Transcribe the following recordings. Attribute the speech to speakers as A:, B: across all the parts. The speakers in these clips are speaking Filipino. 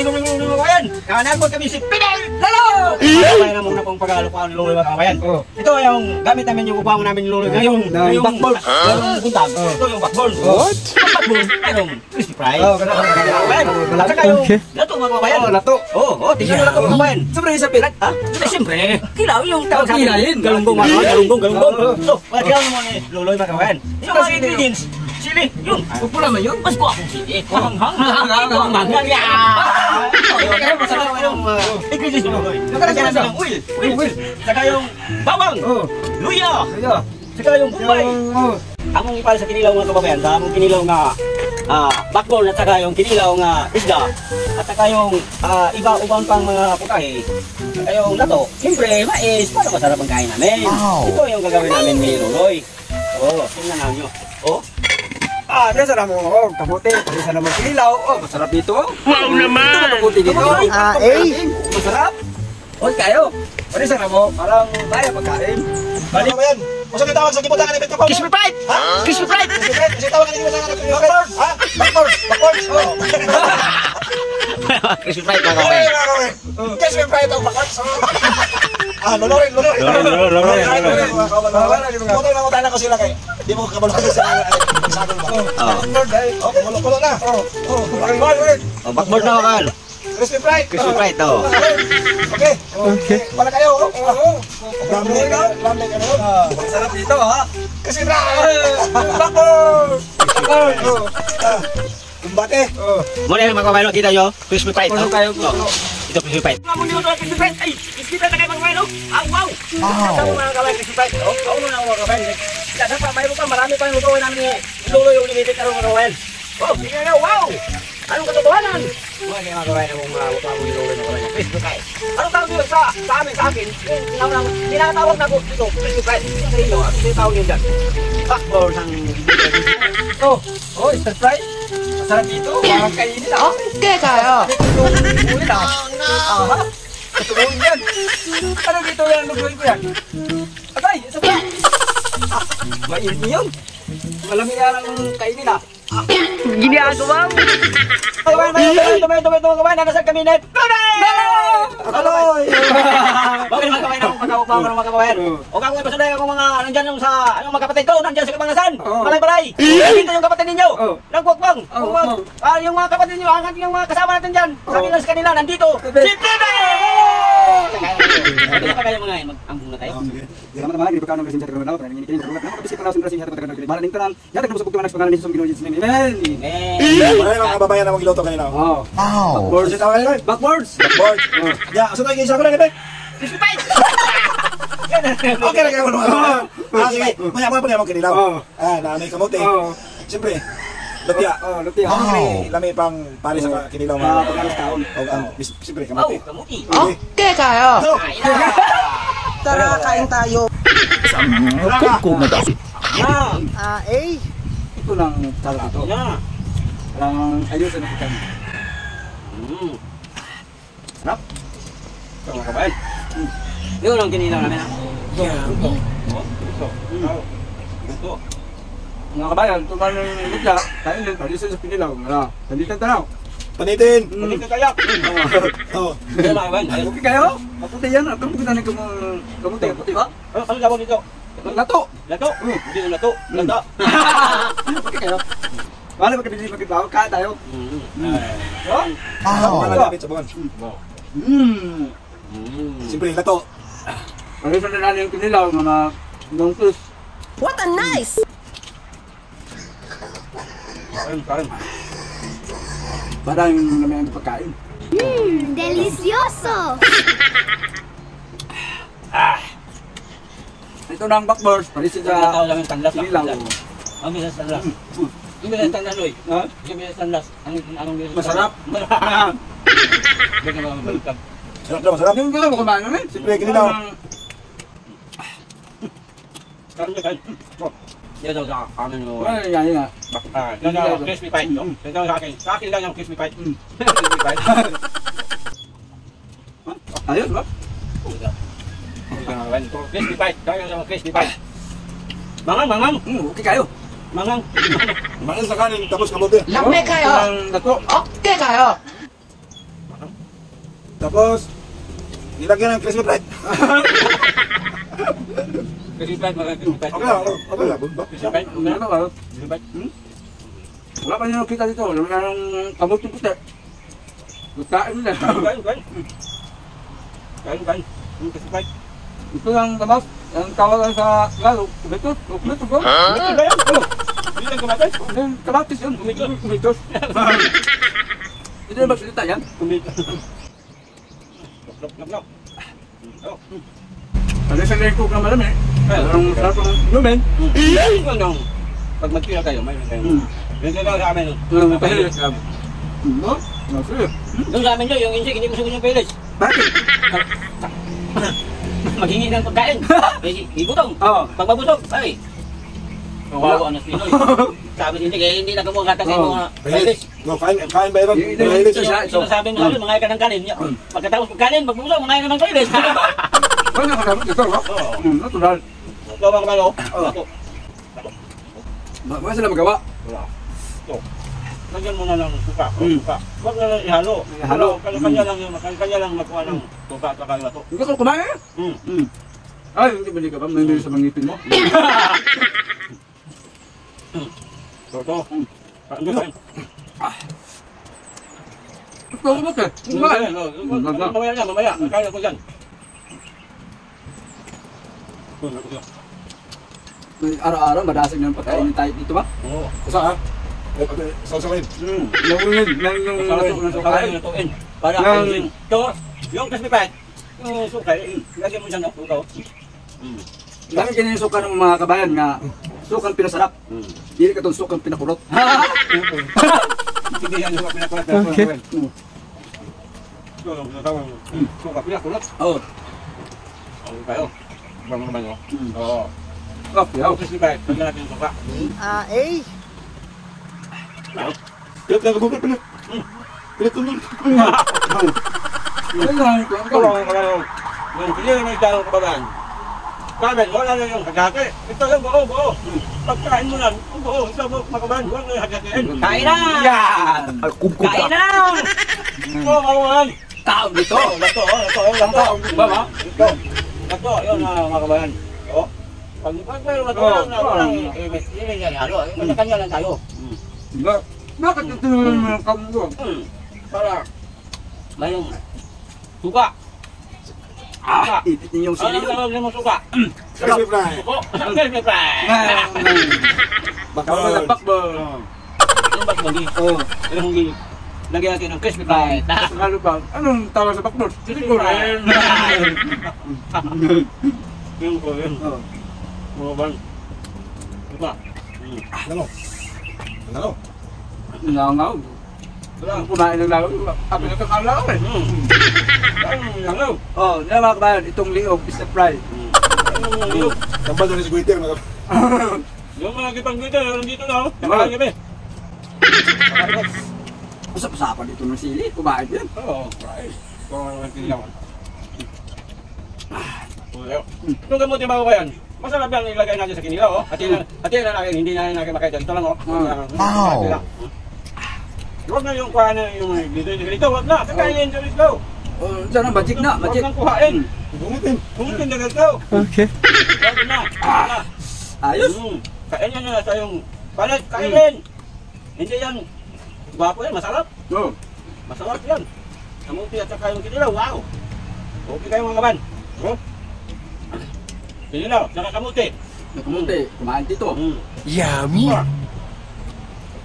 A: mga kabayan. Nagpot kami si Pinel Lalo! Kamay na muna pong pag-aalok ko ang luloy mga kabayan. Ito yung gamit namin yung upang namin luloy ngayong backboard. Ngayong buntag. Ito yung backboard. What? Yung backboard, yung crispy fry. At saka yung lato mga kabayan. Lato? Oo, tingnan yung lato mga kabayan. Siyempre sa pilat, ha? Siyempre, kilaw yung tawag sa atin. Galunggong mga kabayan, galunggong. So, kilaw naman eh, luloy mga kabayan. Yung mga ingredients. Sili, yun. Upo naman yun. Mas po akong sili. Hanghang. Masarap yung ingredients mo. Nakalagyan natin ng oil. Saka yung bawang. Luya. Saka yung bumbay. Among ipal sa kinilaw mga kababayan. Sa among kinilaw nga backbone at saka yung kinilaw nga isda. At saka yung iba-ubang pang mga putahe. Saka yung lato. Siyempre, mais. Para masarap ang kain namin. Ito yung gagawin namin ni Luloy. Tingnan namin nyo. Desa na mo, kabuti. Desa na mo kinilaw. Masarap dito. Wow naman! Kabuti dito. Masarap. Kayo. Desa na mo, parang kaya pagkain. Balik mo yan. Masa ka tawag sa kibutangan ni Betcapon? Crispy fried! Ha? Crispy fried! Kasi tawag ka ni kibutangan ni Betcapon? Ha? Backboard! Crispy fried mga kawin. Crispy fried ang backboard. Lolorin. Motor na ko sila kay. Di mo kabaluhan sa sadol ba? Kulo na. Backboard na wakal. Crispy fried to. Okay. Para kayo. Lamig ano? Sarap dito ha. Crispy fried. Backboard. Kumbate. Muna yung mga kabayan kita nyo. Crispy fried to. Ito crispy fried. Mga muli mo ito crispy fried. Ay, crispy fried na kayo mga kabayan. Wow. Ito mga kabayan crispy fried. Kauno na mga kabayan. Dapat pa, mayroon pa. Marami pa yung gawin namin ni Luloy yung limited na mga kabayan. Tingnan nyo. Wow. Anong katotohanan? Mga kabayan ang mga mukha ni Luloy mga kabayan. Crispy fried. Anong tawag nyo sa akin? Yung tinatawag na ko dito. Crispy fried. Sa inyo, ano tinatawag nyo dyan? Backboard ng stir fry. Masarap dito, parang kainin na.
B: Okay kayo.
A: Ulit ah. Aha. Katuloyin yan. Ano dito yan? Luguin ko yan. Atay, isa pa. Mainit yun. Malamig yan ang kainin ah.
B: Ginagawa mo.
A: Tumayo, nakasag kami net. Aloy! Bakit naman kamay na akong pagkakukbang ng mga kabayan? O kakuha pa sa mga nandyan yung sa mga kapatid ko, nandyan sa Kapangasan. Balay-balay. Dito yung kapatid ninyo. Nagkukbang. Yung mga kapatid ninyo, yung mga kasama natin dyan. Sabi lang sa kanila, nandito. Si Tine! Ano ka kayo mga mag-ambong na tayo?
C: Di naman naman, hindi ba kano kasi sa kagawin ako? Hindi kini naman kapag isip na sa siya taga nagkili. Maraming tanan. Yan ang musubok naman sa pangalan ni Jesus Ginoong Jesus. Amen.
A: Amen.
D: Mga kababayan na mag-iloto kanina.
C: Backboards ito kanina. Backboards.
D: Ya, asa tayo isa ko lang ipek.
A: Crispy fried!
D: Okay lang kayo naman. Sige, maya-maya pa naman kinilaw. Na may kamote. Siyempre, lutia.
C: Lutia.
D: Lami pang pari sa kinilaw mga pagkakas taon. Siyempre, kamote.
B: Okay kayo.
C: Tara, kain tayo. Ito lang tawag ito. Parang ayusin na kita.
A: Sarap. Ito mga kabayan. Yun ang kinilaw namin ha. Ito.
C: Mga kabayan, tuman ng lutia. Kain din, ayusin sa pinilaw. Nandito tanaw.
D: Panitin.
A: Panitin kayak. Kaya mga kabayan.
C: Okay kayo? Maputi yan. Ang kamuti na kamuti. Puti ba?
A: Ano gawin dito?
C: Lato.
A: Lato? Hindi yung lato. Lato.
C: Okay kayo? Wala ba kanili magkitaw? Kain tayo.
D: Mga lapit sa buwan. Siyempre, lato.
C: Ayusin na natin yung pinilaw mga nungkus.
B: What a nice!
C: Kain. Parang naman ang pagkain.
E: Delicioso!
C: Ito na ang backboards. Palisin sa
A: tao lang yung tanlas.
C: pinilaw.
A: Ang bilis tanlas. Ang bilis tanlas, Loy. Ang bilis tanlas. Anong bilis?
C: Masarap.
A: Hindi ka mabaliktad.
D: Sarap na, masarap.
C: Yung gusto mo kumain namin.
D: Siyempre, kinilaw.
A: Yan daw sa amin mo.
C: Wala yan nga.
A: Yan daw crispy fried. Yan daw sa akin. Sa akin lang yung crispy fried. Crispy fried.
C: Ayos ba?
A: Crispy fried. Kaya yung crispy fried. Mangang.
C: Okay kayo.
A: Mangang.
D: Main sa kanin, tapos kamote.
B: Lame kayo.
C: Ang dato.
B: Okay kayo.
D: Tapos, nilagyan ng crispy bread.
A: Crispy fried, mga crispy fried.
D: Okay lang, okay lang.
A: Crispy fried, okay lang. Crispy fried.
C: Wala pa nyo kita dito. Wala nang kamot yung puti. Kain nila.
A: Kain. Crispy fried.
C: Ito lang tamas. Ang tawagan sa Tagalog. Kumitos. Kumitos ba?
A: Kumitos ba yan? Oo. Hindi lang kamatis.
C: Kamatis yun. Kumitos. Hindi na magsalita yan.
A: Kumitos. Lop.
C: Kasi sa lingkog na malami. Ang sarap ng lumen.
A: Pag magkila kayo, mayroon kayo. Yung kagawa sa amin.
C: Pahilis. No? Sige.
A: Yung sa amin nyo, yung insik, hindi mo sugun yung pahilis.
C: Bakit?
A: Maghingi ng pagkain. Ibutong.
C: Oo.
A: Pag mabutong, ay. Kawawa na Pinoy. Sabi din, hindi na kumuha katang yung mga pahilis.
D: No, kain ba yun?
A: Sinasabi mo sabi, mga ka ng kanin. Pagkatapos pagkanin, magbusong, mga ka ng pahilis.
C: Ano ka dapat ito? Natural.
A: Gawa ka ba, no?
C: Bakit sila magawa?
A: Wala. Ito. Lagyan mo na ng suka. Suka. Huwag na lang ihalo.
C: Ihalo.
A: Kanya lang makuha ng suka at saka lato.
C: Hindi ko kumain. Ay, hindi balik ka ba? May sa mangipin mo.
A: Ito. Ano ba yun?
C: Ito ko ba?
A: Mamaya. Kaya ko dyan.
C: Araw-araw, madasig ng pagkain tayo dito ba?
A: Oo.
D: Isa ha? Sawsawin.
C: Nawungin ng
A: Kakain na tuin. Para ayun. Ito, yung crispy fried. Yung suka, lagyan mo dyan ng suka.
C: Dami kinyung suka ng mga kabayan nga sukang pinasarap. Hindi ka itong sukang pinakurot.
A: Sige yan, suka pinakulat. Suka pinakulat.
C: Oo.
A: Okay kayo. Bang naman nyo. Oo.
C: Okay,
A: Yung crispy fried, lagyan natin yung suka.
D: Pilit na kabukit, pilit. Pilit ito.
A: Yung pilihan na italong kabagaan. Kamen, wala na yung hagate. Ito lang, buo. Pagkain mo lang, buo. Ito mo, makabagaan, wala na yung hagatiin. Kain na!
C: Yan!
A: Kain na! Ito, makabagaan.
C: Taong dito!
A: Lato.
C: Ba?
A: Lato, yun mga kabagaan. O. Pag mayroon lato lang na walang hindi yan halo. Kanya lang tayo.
C: Bakit ito yung kamulo?
A: Para mayroong suka.
C: Ipit niyo yung sili.
A: Ano mo suka?
D: Crispy fry.
A: Suko. Crispy fried.
C: Bakbal.
A: Yung bakbal. Yung gilid. Lagyan natin ng crispy fried.
C: Ano ba? Anong tawag sa bakbal? Sili ko rin.
A: Yung ko yun. Mga bang. Diba?
D: Ano?
C: Nangaw.
A: Wala.
C: Kumain ng langaw. Sabi na kakalaw eh.
A: Langaw.
C: Oh, na mga kabayan, itong liog is the fry.
D: Tambal doon si Guiter.
A: Yung mga kitang-kita, nandito na ako. Nakalang gabi.
C: Usap-usapan dito ng sili. Kumain yan.
A: Oo. Kung ano ang tinilawan. Itong gamutin bago ko yan. Masarap yan ilagay natin sa kinilaw. Hatiin na natin, hindi na natin makita. Ito lang o. Wow! Huwag na yung kuha na yung dito. Huwag na. Kakain yung Joris daw.
C: Diyan ang magic na.
A: Huwag
C: Magic.
A: nang kuhain. Bungutin na daw.
B: Okay.
A: Huwag na.
C: Ayos.
A: Kain yan na sa yung palit. Kainin. Hindi yan. Gwapo yan. Masarap.
C: Oh.
A: Masarap yan. Kamuti at saka yung kinilaw. Wow. Okay kayo mga kaban. Kinilaw. Saka kamuti.
C: Kamuti. Kumain dito.
B: Yummy.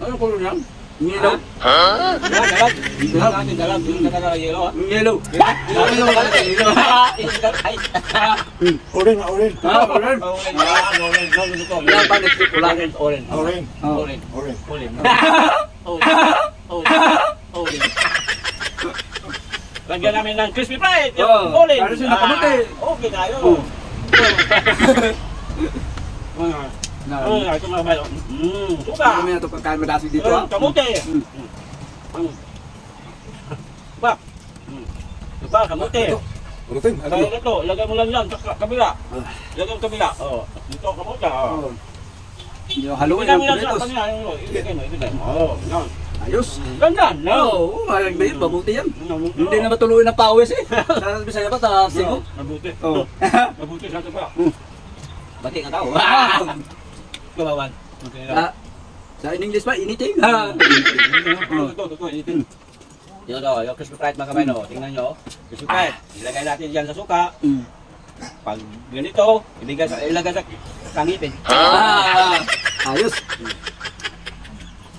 C: Ano kulong yan? Yellow.
A: Dalag. Dalag. Yung nakakala yellow.
C: Yellow.
D: Oren.
C: Orange.
A: Lagyan namin ng crispy fried.
C: Oh,
A: Orange.
C: para siya nakamuti.
A: Okay tayo. Ito mga bayo. Suka.
C: Kami na ito pagkain madasig dito ha.
A: Kamuti. Ba. Diba, kamuti.
D: Urutin.
A: Kaya ito, ilagay mo lang yan sa kabila. Ilagay mo kabila. Dito kamuti.
C: Yung haluin
A: Ilagay
C: ng
A: mo lang sa
C: palitos.
A: kanila. Ilagay mo. Yan.
C: Ayos.
A: Ganda, no?
C: Oo, malang ba yun? Mabuti yan. Hindi na matuloy ng pawis eh. Sa Bisaya ba? Sa Sigo?
A: Mabuti.
C: Oo.
A: Mabuti sa ito pa. Bati ka tao. Kawawan.
C: Sa in English ba? Anything?
A: Totoo, initin. Yun o, yung crispy fried mga kamay, no? Tingnan nyo. Crispy fried. Ilagay natin dyan sa suka. Pag ganito, ilagay sa kangitin.
C: Ayos.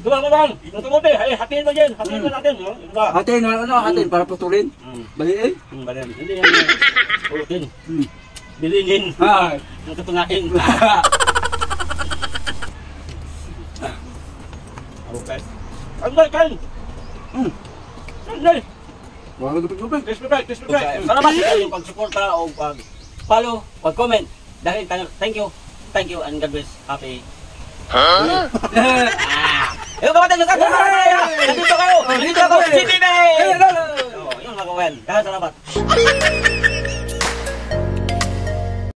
A: Diba, kawan? Yung kamote, hatiin mo dyan. Hatiin mo natin. Diba?
C: Hatin, hatin para putulin. Baliin.
A: Badan. Hindi yan. Utin. Bilinin. Yung tutungain. Okay. Ang kan. Sandal.
C: Wala lupit-lupit.
A: Crispy fried. Para makita yung pag-suporta o pag-follow, pag-comment. Dahil thank you and God bless. Happy. Yung kapatid nyo, nandito kayo! Nandito ako! CPB! Yun mga kawan. Salamat.